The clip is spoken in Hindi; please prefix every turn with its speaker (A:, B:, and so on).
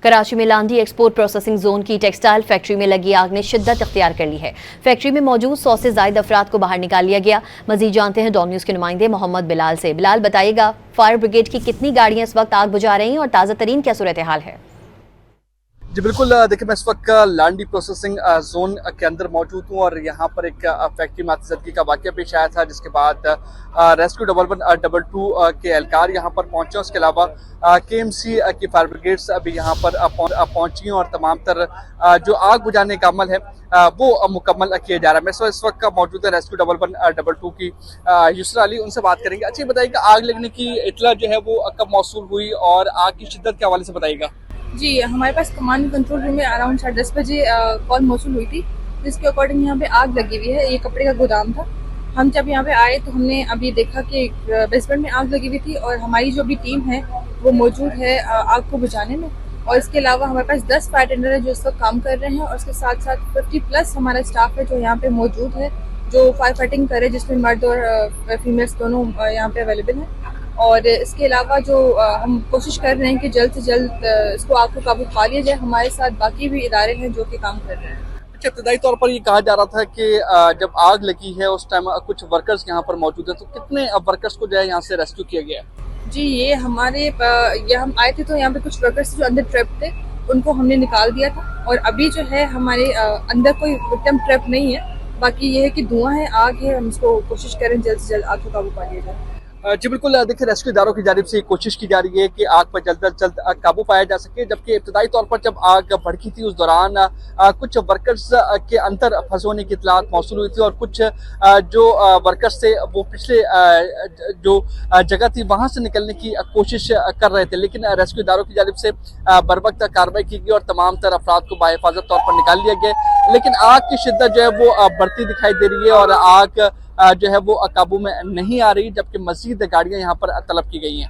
A: कराची में लांदी एक्सपोर्ट प्रोसेसिंग जोन की टेक्सटाइल फैक्ट्री में लगी आग ने शिद्दत इख्तियार कर ली है। फैक्ट्री में मौजूद 100 से ज्यादा अफराद को बाहर निकाल लिया गया। मजीद जानते हैं डॉन न्यूज के नुमाइंदे मोहम्मद बिलाल से। बिलाल, बताइएगा फायर ब्रिगेड की कितनी गाड़ियां इस वक्त आग बुझा रही हैं और ताज़ा तरीन क्या सूरत हाल है?
B: जी बिल्कुल, देखिए मैं इस वक्त लांडी प्रोसेसिंग जोन के अंदर मौजूद हूँ और यहाँ पर एक फैक्ट्री में आतिशबाजी का वाक़या पेश आया था, जिसके बाद रेस्क्यू 1122 के एहलकार यहाँ पर पहुँचे। उसके अलावा KMC की फायर ब्रिगेड्स अभी यहाँ पर पहुँची और तमाम तर जो आग बुझाने का अमल है वो मुकम्मल किया जा रहा है। मैं इस वक्त मौजूद है रेस्क्यू 1122 की युसरा अली, उनसे बात करेंगे। अच्छा बताइएगा, आग लगने की इत्तला जो है वो कब मौसूल हुई और आग की शिद्दत के हवाले से बताइएगा।
C: जी, हमारे पास कमांड कंट्रोल रूम में अराउंड 10:30 बजे कॉल मौसूल हुई थी, जिसके अकॉर्डिंग यहाँ पे आग लगी हुई है। ये कपड़े का गोदाम था। हम जब यहाँ पे आए तो हमने अभी देखा कि बेसमेंट में आग लगी हुई थी और हमारी जो भी टीम है वो मौजूद है आग को बुझाने में। और इसके अलावा हमारे पास 10 फायर टेंडर है जो इस वक्त काम कर रहे हैं और उसके साथ साथ 50+ हमारा स्टाफ है जो यहाँ पे मौजूद है, जो फायर फाइटिंग करे, जिसमें मर्द और फीमेल्स दोनों यहाँ पे अवेलेबल हैं। और इसके अलावा जो हम कोशिश कर रहे हैं कि जल्द से जल्द इसको आग को काबू पा लिया जाए। हमारे साथ बाकी भी इदारे हैं जो कि काम कर रहे हैं।
B: अच्छा, इब्तदाई तौर पर ये कहा जा रहा था कि जब आग लगी है उस टाइम कुछ वर्कर्स यहाँ पर मौजूद है, तो कितने वर्कर्स को जो है यहाँ से रेस्क्यू किया गया है?
C: जी, ये हमारे हम आए थे तो यहाँ पे कुछ वर्कर्स जो अंदर ट्रैप थे उनको हमने निकाल दिया था और अभी जो है हमारे अंदर कोई विक्टिम ट्रैप नहीं है। बाकी ये है कि धुआं है, आग है, हम इसको कोशिश करें जल्द से जल्द आग को काबू पा लिया जाए।
B: जी बिल्कुल, देखिए रेस्क्यू इदारों की जानिब से कोशिश की जा रही है कि आग पर जल्द से जल्द काबू पाया जा सके। जबकि इब्तदाई तौर पर जब आग भड़की थी उस दौरान कुछ वर्कर्स के अंदर फंसे होने की इतलात मौसूल हुई थी और कुछ जो वर्कर्स थे वो पिछले जो जगह थी वहां से निकलने की कोशिश कर रहे थे, लेकिन रेस्क्यू इदारों की जानिब से बर वक्त कार्रवाई की गई और तमाम तर अफराद को बाहिफाजत तौर पर निकाल लिया गया। लेकिन आग की शिद्दत जो है वो बढ़ती दिखाई दे रही है और आग जो है वो काबू में नहीं आ रही, जबकि मजीद गाड़ियां यहाँ पर तलब की गई हैं।